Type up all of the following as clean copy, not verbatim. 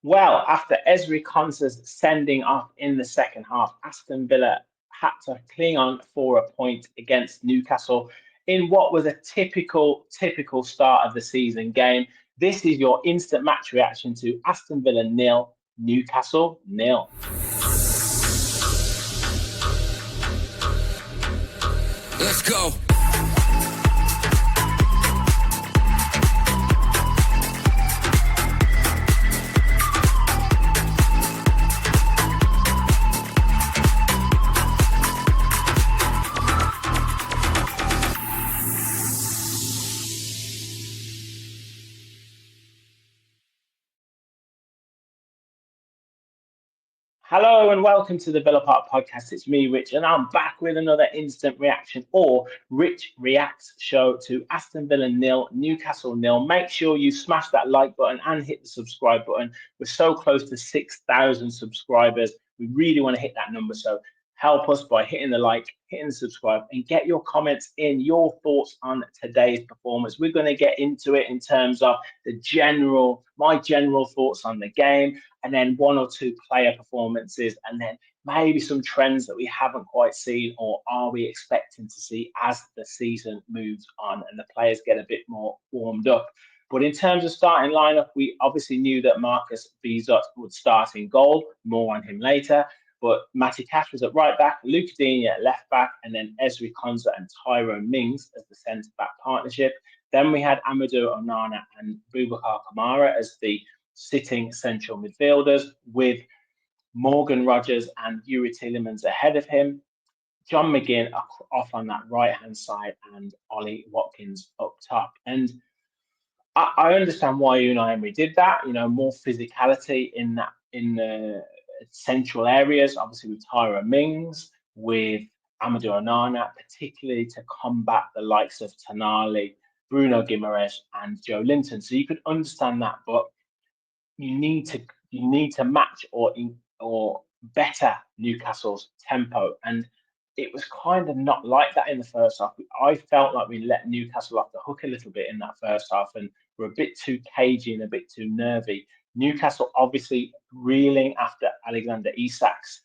Well, after Ezri Konsa's sending off in the second half, Aston Villa had to cling on for a point against Newcastle in what was a typical start of the season game. This is your instant match reaction to Aston Villa nil, Newcastle nil. Let's go. Hello and welcome to the Villa Park podcast. It's me, Rich, and I'm back with another instant reaction or Rich Reacts show to Aston Villa nil, Newcastle nil. Make sure you smash that like button and hit the subscribe button. We're so close to 6,000 subscribers. We really want to hit that number, so help us by hitting the like, hitting the subscribe, and get your comments in, your thoughts on today's performance. We're going to get into it in terms of my general thoughts on the game, and then one or two player performances, and then maybe some trends that we haven't quite seen or are we expecting to see as the season moves on and the players get a bit more warmed up. But in terms of starting lineup, we obviously knew that Marcus Bizot would start in goal. More on him later. But Matty Cash was at right back, Luca Digne at left back, and then Ezri Konsa and Tyrone Mings as the centre back partnership. Then we had Amadou Onana and Boubacar Kamara as the sitting central midfielders, with Morgan Rogers and Yuri Tielemans ahead of him. John McGinn off on that right-hand side and Ollie Watkins up top. And I understand why Unai Emery did that. You know, more physicality in the central areas, obviously with Tyrone Mings, with Amadou Onana, particularly to combat the likes of Tonali, Bruno Guimaraes, and Joe Linton. So you could understand that, but you need to match or better Newcastle's tempo, and it was kind of not like that in the first half. I felt like we let Newcastle off the hook a little bit in that first half, and were a bit too cagey and a bit too nervy. Newcastle obviously reeling after Alexander Isak's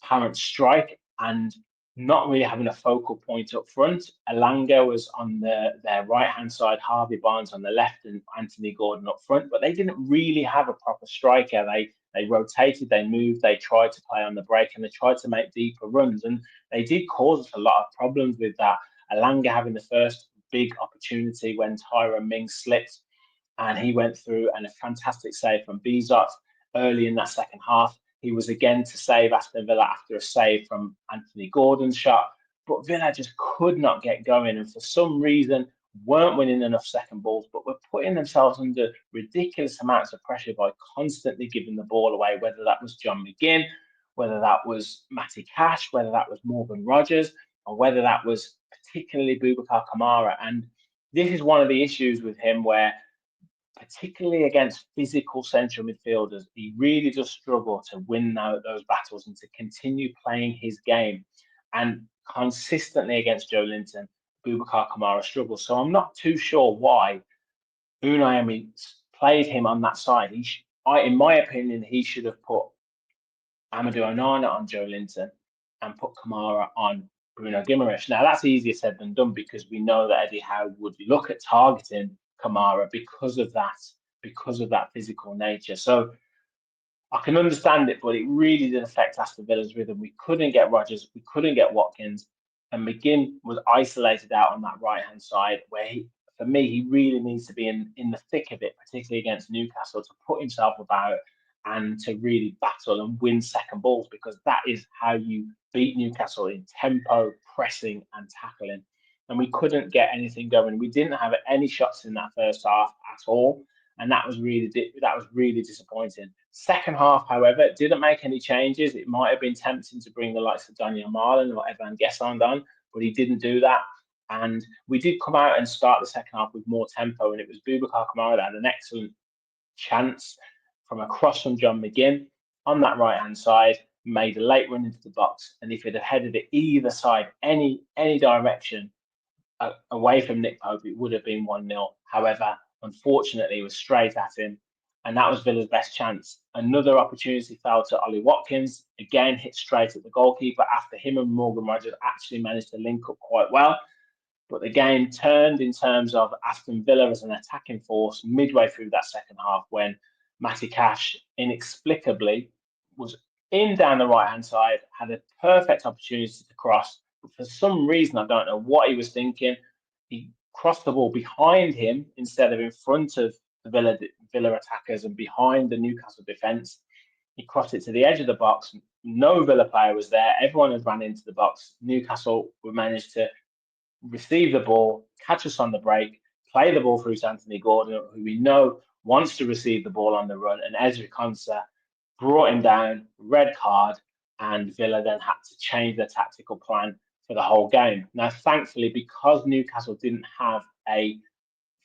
apparent strike and not really having a focal point up front. Elanga was on their right-hand side, Harvey Barnes on the left, and Anthony Gordon up front. But they didn't really have a proper striker. They rotated, they moved, they tried to play on the break, and they tried to make deeper runs. And they did cause us a lot of problems with that. Elanga having the first big opportunity when Tyrone Mings slipped, and he went through, and a fantastic save from Bizot early in that second half. He was again to save Aston Villa after a save from Anthony Gordon's shot. But Villa just could not get going, and for some reason weren't winning enough second balls, but were putting themselves under ridiculous amounts of pressure by constantly giving the ball away, whether that was John McGinn, whether that was Matty Cash, whether that was Morgan Rogers, or whether that was particularly Boubacar Kamara. And this is one of the issues with him where, particularly against physical central midfielders, he really does struggle to win those battles and to continue playing his game. And consistently against Joe Linton, Boubacar Kamara struggles. So I'm not too sure why Unai Emery played him on that side. In my opinion, he should have put Amadou Onana on Joe Linton and put Kamara on Bruno Guimaraes. Now, that's easier said than done because we know that Eddie Howe would look at targeting Kamara because of that physical nature. So I can understand it, but it really did affect Aston Villa's rhythm. We couldn't get Rodgers, we couldn't get Watkins, and McGinn was isolated out on that right-hand side where for me, he really needs to be in the thick of it, particularly against Newcastle, to put himself about and to really battle and win second balls, because that is how you beat Newcastle, in tempo, pressing and tackling. And we couldn't get anything going. We didn't have any shots in that first half at all, and that was really disappointing. Second half, however, didn't make any changes. It might have been tempting to bring the likes of Daniel Marlin or Evan Gesson on, but he didn't do that. And we did come out and start the second half with more tempo, and it was Boubacar Kamara that had an excellent chance from a cross from John McGinn on that right-hand side, made a late run into the box, and if he'd have headed it either side, any direction away from Nick Pope, it would have been 1-0. However, unfortunately, it was straight at him, and that was Villa's best chance. Another opportunity fell to Ollie Watkins, again hit straight at the goalkeeper after him and Morgan Rogers actually managed to link up quite well. But the game turned in terms of Aston Villa as an attacking force midway through that second half when Matty Cash inexplicably was in down the right hand side, had a perfect opportunity to cross. But for some reason, I don't know what he was thinking. He crossed the ball behind him instead of in front of the Villa attackers and behind the Newcastle defence. He crossed it to the edge of the box. No Villa player was there. Everyone had run into the box. Newcastle managed to receive the ball, catch us on the break, play the ball through to Anthony Gordon, who we know wants to receive the ball on the run, and Ezri Konsa brought him down, red card, and Villa then had to change their tactical plan for the whole game. Now, thankfully, because Newcastle didn't have a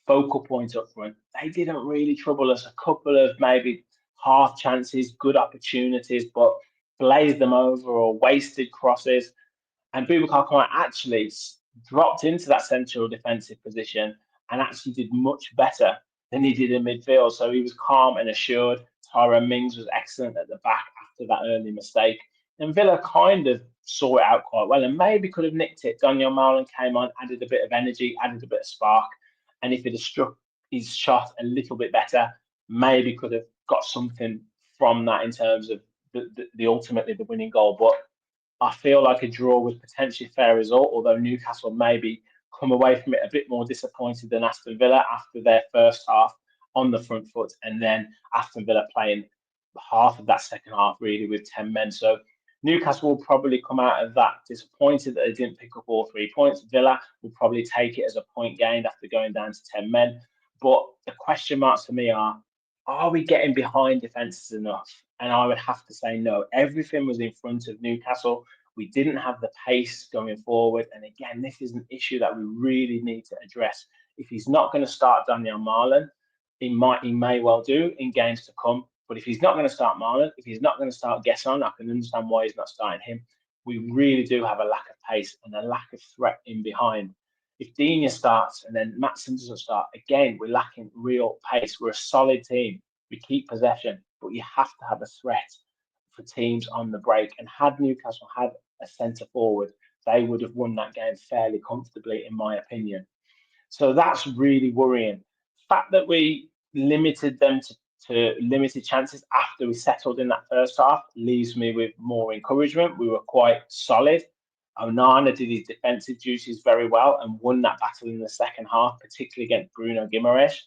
focal point up front, they didn't really trouble us. A couple of maybe half chances, good opportunities, but blazed them over or wasted crosses. And Boubacar Kamara actually dropped into that central defensive position and actually did much better than he did in midfield. So he was calm and assured. Tyrone Mings was excellent at the back after that early mistake. And Villa kind of saw it out quite well and maybe could have nicked it. Daniel Marlon came on, added a bit of energy, added a bit of spark. And if he'd have struck his shot a little bit better, maybe could have got something from that in terms of the ultimately the winning goal. But I feel like a draw was potentially a fair result, although Newcastle maybe come away from it a bit more disappointed than Aston Villa after their first half on the front foot, and then Aston Villa playing half of that second half really with 10 men. So Newcastle will probably come out of that disappointed that they didn't pick up all 3 points. Villa will probably take it as a point gained after going down to 10 men. But the question marks for me are we getting behind defences enough? And I would have to say no. Everything was in front of Newcastle. We didn't have the pace going forward. And again, this is an issue that we really need to address. If he's not going to start Daniel Marlon, he may well do in games to come. But if he's not going to start Marlon, if he's not going to start Gesson, I can understand why he's not starting him. We really do have a lack of pace and a lack of threat in behind. If Digne starts and then Maatsen doesn't start, again, we're lacking real pace. We're a solid team. We keep possession, but you have to have a threat for teams on the break. And had Newcastle had a centre forward, they would have won that game fairly comfortably, in my opinion. So that's really worrying. The fact that we limited them to limited chances after we settled in that first half leaves me with more encouragement. We were quite solid. Onana did his defensive duties very well and won that battle in the second half, particularly against Bruno Guimaraes,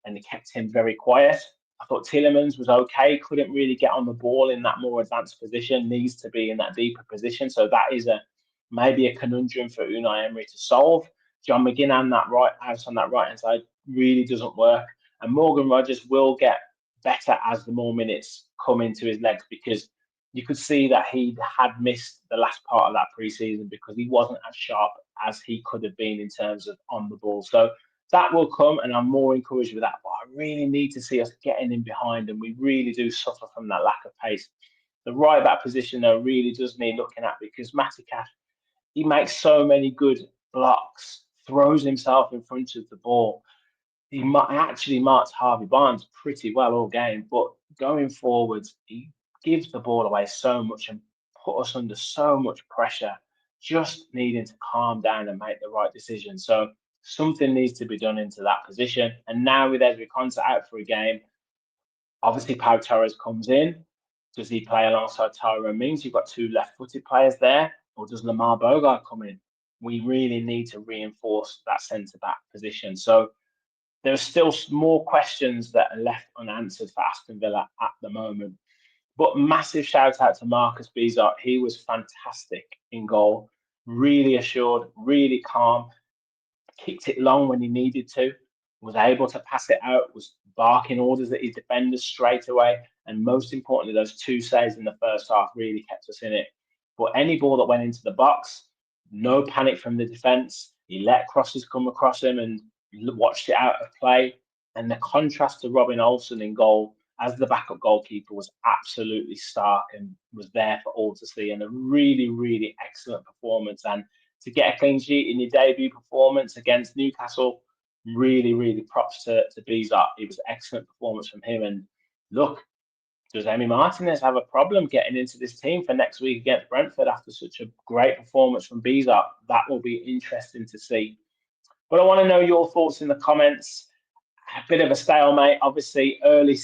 and he kept him very quiet. I thought Tielemans was okay, couldn't really get on the ball in that more advanced position, needs to be in that deeper position. So that is maybe a conundrum for Unai Emery to solve. John McGinn that right out on that right hand side really doesn't work. And Morgan Rogers will get better as the more minutes come into his legs, because you could see that he had missed the last part of that pre-season because he wasn't as sharp as he could have been in terms of on the ball. So that will come, and I'm more encouraged with that. But I really need to see us getting in behind, and we really do suffer from that lack of pace. The right back position, though, really does need looking at, because Matty Cash, he makes so many good blocks, throws himself in front of the ball. He actually marked Harvey Barnes pretty well all game, but going forwards, he gives the ball away so much and put us under so much pressure, just needing to calm down and make the right decision. So something needs to be done into that position. And now with Ezri Konsa out for a game, obviously Pau Torres comes in. Does he play alongside Tyrone Mings? You've got 2 left-footed players there. Or does Lamar Bogart come in? We really need to reinforce that centre-back position. So there are still more questions that are left unanswered for Aston Villa at the moment. But massive shout out to Marcus Bizot. He was fantastic in goal, really assured, really calm, kicked it long when he needed to, was able to pass it out, was barking orders at his defenders straight away. And most importantly, those 2 saves in the first half really kept us in it. But any ball that went into the box, no panic from the defence. He let crosses come across him and watched it out of play. And the contrast to Robin Olsen in goal as the backup goalkeeper was absolutely stark and was there for all to see. And a really, really excellent performance. And to get a clean sheet in your debut performance against Newcastle, really, really props to Beezer. It was excellent performance from him. And look, does Emi Martinez have a problem getting into this team for next week against Brentford after such a great performance from Beezer? That will be interesting to see. But I want to know your thoughts in the comments. A bit of a stalemate, obviously, early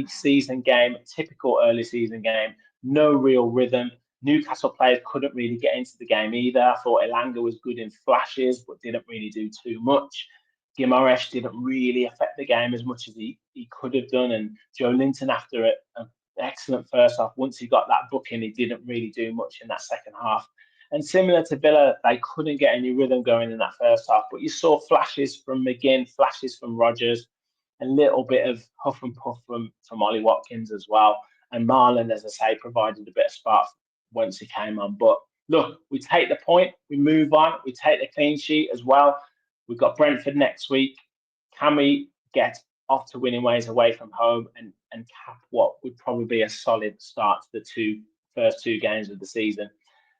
season game, typical early season game, no real rhythm. Newcastle players couldn't really get into the game either. I thought Elanga was good in flashes, but didn't really do too much. Guimaraes didn't really affect the game as much as he could have done. And Joe Linton, after an excellent first half, once he got that booking, he didn't really do much in that second half. And similar to Villa, they couldn't get any rhythm going in that first half. But you saw flashes from McGinn, flashes from Rodgers, a little bit of huff and puff from Ollie Watkins as well. And Marlon, as I say, provided a bit of spark once he came on. But look, we take the point, we move on, we take the clean sheet as well. We've got Brentford next week. Can we get off to winning ways away from home and cap what would probably be a solid start to the first two games of the season?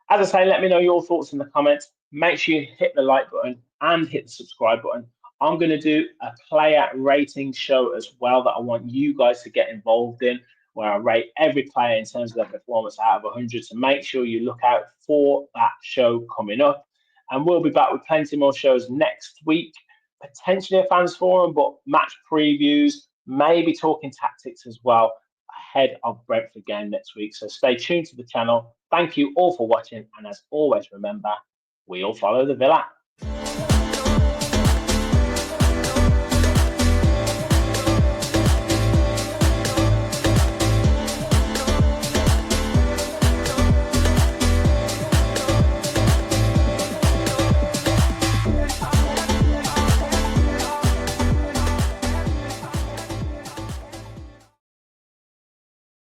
As I say, let me know your thoughts in the comments. Make sure you hit the like button and hit the subscribe button. I'm going to do a player rating show as well that I want you guys to get involved in, where I rate every player in terms of their performance out of 100. So make sure you look out for that show coming up. And we'll be back with plenty more shows next week, potentially a fans forum, but match previews, maybe talking tactics as well ahead of Brentford game next week. So stay tuned to the channel. Thank you all for watching. And as always, remember, we all follow the Villa.